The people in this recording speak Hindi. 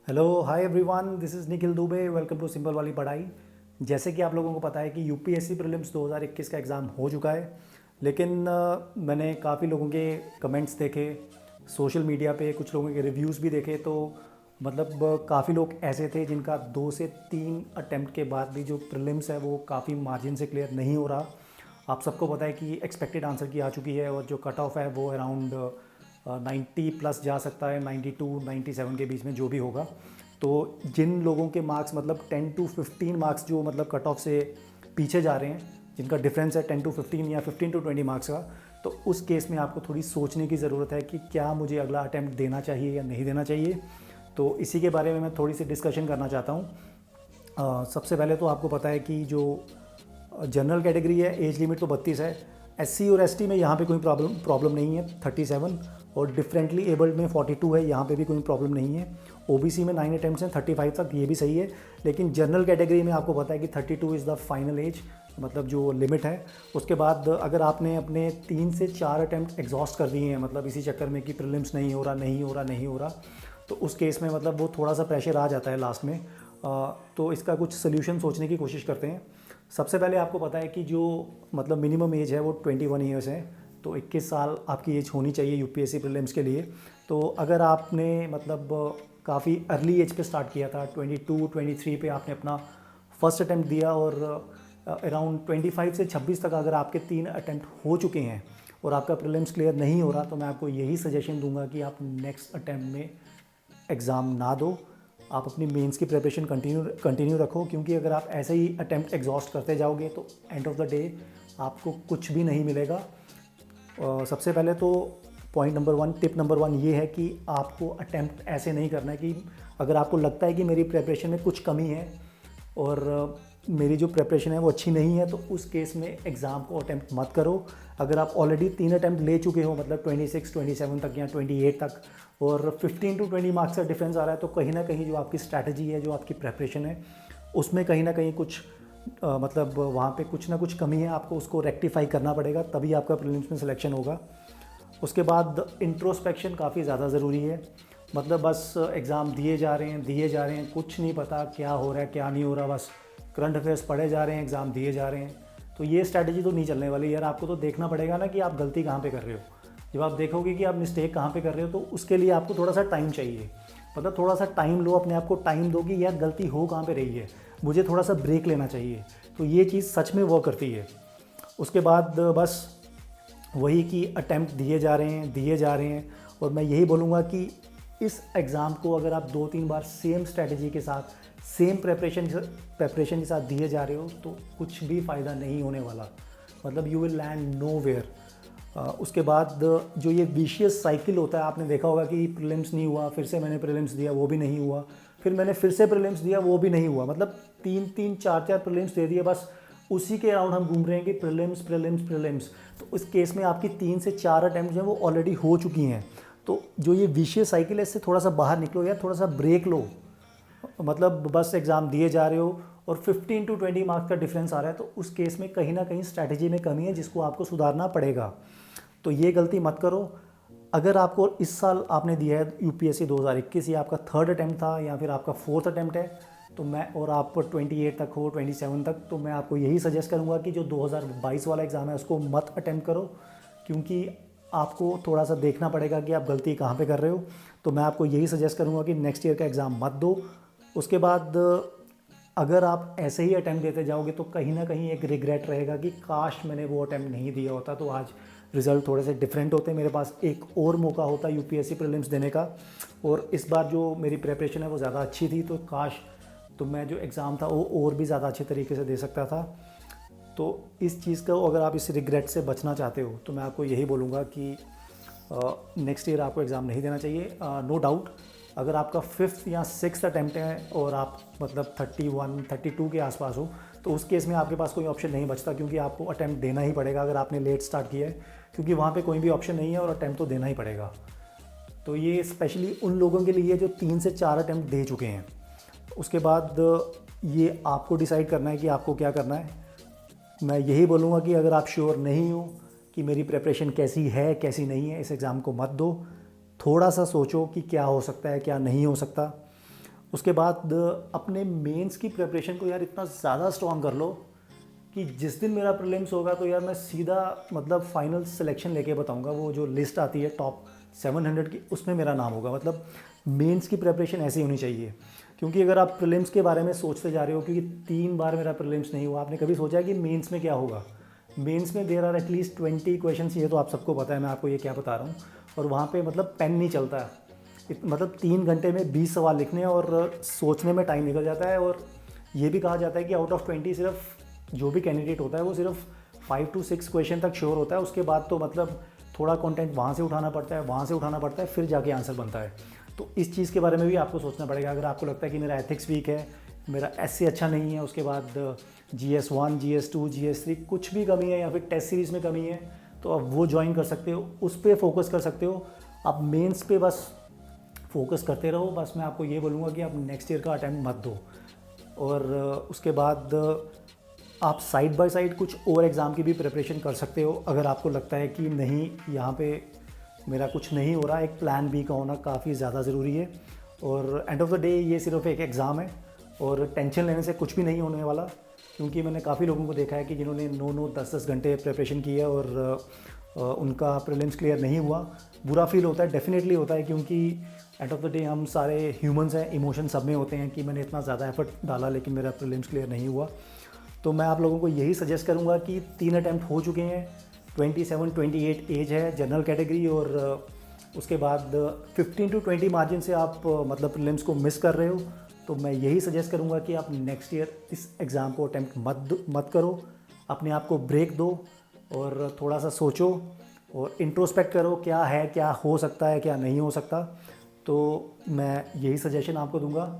Hello hi everyone, this is Nikhil Dubey. Welcome to simple वाली पढ़ाई। जैसे कि आप लोगों को पता है कि यूपीएससी प्रीलिम्स 2021 का एग्ज़ाम हो चुका है, लेकिन मैंने काफ़ी लोगों के कमेंट्स देखे, सोशल मीडिया पे कुछ लोगों के रिव्यूज़ भी देखे। तो मतलब काफ़ी लोग ऐसे थे जिनका 2 से 3 अटैम्प्ट के बाद भी जो प्रीलिम्स है वो काफ़ी मार्जिन से क्लियर नहीं हो रहा। आप सबको पता है कि एक्सपेक्टेड आंसर की आ चुकी है और जो कट ऑफ है वो अराउंड 90 प्लस जा सकता है, 92 97 के बीच में जो भी होगा। तो जिन लोगों के मार्क्स मतलब 10 to 15 मार्क्स जो मतलब कट ऑफ से पीछे जा रहे हैं, जिनका डिफरेंस है 10 to 15 या 15 to 20 मार्क्स का, तो उस केस में आपको थोड़ी सोचने की ज़रूरत है कि क्या मुझे अगला अटैम्प्ट देना चाहिए या नहीं देना चाहिए। तो इसी के बारे में मैं थोड़ी सी डिस्कशन करना चाहता हूँ। सबसे पहले तो आपको पता है कि जो जनरल कैटेगरी है, एज लिमिट तो 32 है। एससी और एसटी में यहाँ पे कोई प्रॉब्लम नहीं है, 37। और डिफरेंटली एबल्ड में 42 है, यहाँ पे भी कोई प्रॉब्लम नहीं है। ओबीसी में 9 अटैम्प्ट्स हैं, 35 तक, ये भी सही है। लेकिन जनरल कैटेगरी में आपको पता है कि 32 इज़ द फाइनल एज, मतलब जो लिमिट है। उसके बाद अगर आपने अपने 3 से 4 अटैम्प्ट एग्जॉस्ट कर दिए हैं, मतलब इसी चक्कर में कि प्रीलिम्स नहीं हो रहा नहीं हो रहा नहीं हो रहा, तो उस केस में मतलब वो थोड़ा सा प्रेशर आ जाता है लास्ट में। तो इसका कुछ सोल्यूशन सोचने की कोशिश करते हैं। सबसे पहले आपको पता है कि जो मतलब मिनिमम एज है वो 21 ईयर्स है। तो 21 साल आपकी एज होनी चाहिए यूपीएससी प्रीलिम्स के लिए। तो अगर आपने मतलब काफ़ी अर्ली एज पे स्टार्ट किया था, 22 23 पे आपने अपना फर्स्ट अटैम्प्ट दिया, और अराउंड 25 से 26 तक अगर आपके 3 अटैम्प्ट हो चुके हैं और आपका प्रीलिम्स क्लियर नहीं हो रहा, तो मैं आपको यही सजेशन दूंगा कि आप नेक्स्ट अटैम्प्ट में एग्ज़ाम ना दो। आप अपनी मेंस की प्रिपरेशन कंटिन्यू रखो, क्योंकि अगर आप ऐसे ही अटैम्प्ट एग्जॉस्ट करते जाओगे तो एंड ऑफ द डे आपको कुछ भी नहीं मिलेगा। सबसे पहले तो पॉइंट नंबर 1, टिप नंबर 1 ये है कि आपको अटैम्प्ट ऐसे नहीं करना है कि अगर आपको लगता है कि मेरी प्रिपरेशन में कुछ कमी है और मेरी जो प्रिपरेशन है वो अच्छी नहीं है, तो उस केस में एग्ज़ाम को अटैम्प्ट मत करो। अगर आप ऑलरेडी 3 अटैम्प्ट ले चुके हो, मतलब 26 27 तक या 28 तक, और 15 to 20 मार्क्स का डिफरेंस आ रहा है, तो कहीं ना कहीं जो आपकी स्ट्रैटेजी है, जो आपकी प्रिपरेशन है, उसमें कहीं ना कहीं कुछ मतलब वहाँ पे कुछ ना कुछ कमी है। आपको उसको रेक्टिफाई करना पड़ेगा, तभी आपका प्रीलिम्स में सिलेक्शन होगा। उसके बाद इंट्रोस्पेक्शन काफ़ी ज़्यादा ज़रूरी है। मतलब बस एग्ज़ाम दिए जा रहे हैं, कुछ नहीं पता क्या हो रहा है क्या नहीं हो रहा, बस करंट अफेयर्स पढ़े जा रहे हैं, एग्ज़ाम दिए जा रहे हैं। तो ये स्ट्रैटेजी तो नहीं चलने वाली यार। आपको तो देखना पड़ेगा ना कि आप गलती कहाँ पे कर रहे हो। जब आप देखोगे कि आप मिस्टेक कहाँ पे कर रहे हो, तो उसके लिए आपको थोड़ा सा टाइम चाहिए। मतलब थोड़ा सा टाइम लो, अपने आप को टाइम दो कि यार गलती हो कहाँ पे रही है, मुझे थोड़ा सा ब्रेक लेना चाहिए। तो ये चीज़ सच में वर्क करती है। उसके बाद बस वही कि अटैम्प्ट दिए जा रहे हैं। और मैं यही बोलूँगा कि इस एग्ज़ाम को अगर आप 2-3 बार सेम स्ट्रैटेजी के साथ, सेम प्रेपरेशन के साथ दिए जा रहे हो, तो कुछ भी फ़ायदा नहीं होने वाला। मतलब you will land nowhere. उसके बाद जो ये विशियस साइकिल होता है, आपने देखा होगा कि प्रीलिम्स नहीं हुआ, फिर से मैंने प्रीलिम्स दिया वो भी नहीं हुआ, फिर मैंने फिर से प्रीलिम्स दिया वो भी नहीं हुआ। मतलब 3-3 4-4 प्रीलिम्स दे दिए, बस उसी के अराउंड हम घूम रहे हैं कि प्रीलिम्स प्रीलिम्स प्रीलिम्स। तो इस केस में आपकी 3 से 4 अटैम्प्ट जो है वो ऑलरेडी हो चुकी हैं। तो जो ये विशियस साइकिल है, इससे थोड़ा सा बाहर निकलो यार, थोड़ा सा ब्रेक लो। मतलब बस एग्ज़ाम दिए जा रहे हो और 15 to 20 मार्क्स का डिफरेंस आ रहा है, तो उस केस में कहीं ना कहीं स्ट्रैटेजी में कमी है जिसको आपको सुधारना पड़ेगा। तो ये गलती मत करो। अगर आपको इस साल आपने दिया है यूपीएससी 2021, या आपका थर्ड अटैम्प्ट था या फिर आपका फोर्थ अटैम्प्ट है, तो मैं और आप 28 तक हो, 27 तक, तो मैं आपको यही सजेस्ट करूँगा कि जो 2022 वाला एग्ज़ाम है उसको मत अटैम्प्ट करो, क्योंकि आपको थोड़ा सा देखना पड़ेगा कि आप गलती कहाँ पे कर रहे हो। तो मैं आपको यही सजेस्ट करूँगा कि नेक्स्ट ईयर का एग्ज़ाम मत दो। उसके बाद अगर आप ऐसे ही अटैम्प्ट देते जाओगे, तो कहीं ना कहीं एक रिग्रेट रहेगा कि काश मैंने वो अटैम्प्ट नहीं दिया होता, तो आज रिज़ल्ट थोड़े से डिफरेंट होते, मेरे पास एक और मौका होता यूपीएससी प्रीलिम्स देने का, और इस बार जो मेरी प्रिपरेशन है वो ज़्यादा अच्छी थी, तो काश तो मैं जो एग्ज़ाम था वो और भी ज़्यादा अच्छे तरीके से दे सकता था। तो इस चीज़ को अगर आप इस रिग्रेट से बचना चाहते हो, तो मैं आपको यही बोलूँगा कि नेक्स्ट ईयर आपको एग्ज़ाम नहीं देना चाहिए। नो डाउट, अगर आपका 5th या 6th अटैम्प्ट है और आप मतलब 31 32 के आसपास हो, तो उस केस में आपके पास कोई ऑप्शन नहीं बचता, क्योंकि आपको अटैम्प्ट देना ही पड़ेगा अगर आपने लेट स्टार्ट किया है, क्योंकि वहाँ पे कोई भी ऑप्शन नहीं है और अटैम्प्ट तो देना ही पड़ेगा। तो ये स्पेशली उन लोगों के लिए जो 3 से 4 अटैम्प्ट दे चुके हैं। उसके बाद ये आपको डिसाइड करना है कि आपको क्या करना है। मैं यही बोलूँगा कि अगर आप श्योर नहीं हो कि मेरी प्रिपरेशन कैसी है कैसी नहीं है, इस एग्ज़ाम को मत दो। थोड़ा सा सोचो कि क्या हो सकता है क्या नहीं हो सकता। उसके बाद अपने मेंस की प्रिपरेशन को यार इतना ज़्यादा स्ट्रॉन्ग कर लो कि जिस दिन मेरा प्रीलिम्स होगा तो यार मैं सीधा मतलब फाइनल सिलेक्शन लेके बताऊंगा। वो जो लिस्ट आती है टॉप 700 की, उसमें मेरा नाम होगा। मतलब मेंस की प्रिपरेशन ऐसी होनी चाहिए। क्योंकि अगर आप प्रीलिम्स के बारे में सोचते जा रहे हो, क्योंकि 3 बार मेरा प्रीलिम्स नहीं हुआ, आपने कभी सोचा है कि मेंस में क्या होगा? मेंस में देर आर एटलीस्ट 20 क्वेश्चन, ये तो आप सबको पता है, मैं आपको ये क्या बता रहा हूँ। और वहाँ पे मतलब पेन नहीं चलता है। मतलब 3 घंटे में 20 सवाल लिखने और सोचने में टाइम निकल जाता है। और ये भी कहा जाता है कि आउट ऑफ 20 सिर्फ जो भी कैंडिडेट होता है वो सिर्फ 5 to 6 क्वेश्चन तक श्योर होता है। उसके बाद तो मतलब थोड़ा कंटेंट वहाँ से उठाना पड़ता है, वहाँ से उठाना पड़ता है, फिर जाके आंसर बनता है। तो इस चीज़ के बारे में भी आपको सोचना पड़ेगा। अगर आपको लगता है कि मेरा एथिक्स वीक है, मेरा एसए अच्छा नहीं है, उसके बाद GS1, GS2, GS3 कुछ भी कमी है, या फिर टेस्ट सीरीज़ में कमी है, तो आप वो ज्वाइन कर सकते हो, उस पर फोकस कर सकते हो। आप मेंस पे बस फोकस करते रहो। बस मैं आपको ये बोलूँगा कि आप नेक्स्ट ईयर का अटैम्प्ट मत दो। और उसके बाद आप साइड बाय साइड कुछ और एग्ज़ाम की भी प्रिपरेशन कर सकते हो। अगर आपको लगता है कि नहीं, यहाँ पे मेरा कुछ नहीं हो रहा, एक प्लान बी का होना काफ़ी ज़्यादा ज़रूरी है। और एंड ऑफ द डे ये सिर्फ एक एग्ज़ाम है और टेंशन लेने से कुछ भी नहीं होने वाला। क्योंकि मैंने काफ़ी लोगों को देखा है कि जिन्होंने 9-9, 10-10 घंटे प्रिपरेशन की है और उनका प्रीलिम्स क्लियर नहीं हुआ। बुरा फील होता है, डेफिनेटली होता है, क्योंकि एंड ऑफ द डे हम सारे ह्यूमंस हैं, इमोशन सब में होते हैं कि मैंने इतना ज़्यादा एफर्ट डाला लेकिन मेरा प्रीलिम्स क्लियर नहीं हुआ। तो मैं आप लोगों को यही सजेस्ट करूंगा कि 3 अटैम्प्ट हो चुके हैं, 27-28 एज है जनरल कैटेगरी, और उसके बाद 15 to 20 मार्जिन से आप मतलब प्रीलिम्स को मिस कर रहे हो। तो मैं यही सजेस्ट करूंगा कि आप नेक्स्ट ईयर इस एग्ज़ाम को अटैम्प्ट मत करो। अपने आप को ब्रेक दो और थोड़ा सा सोचो और इंट्रोस्पेक्ट करो, क्या है, क्या हो सकता है, क्या नहीं हो सकता। तो मैं यही सजेशन आपको दूंगा।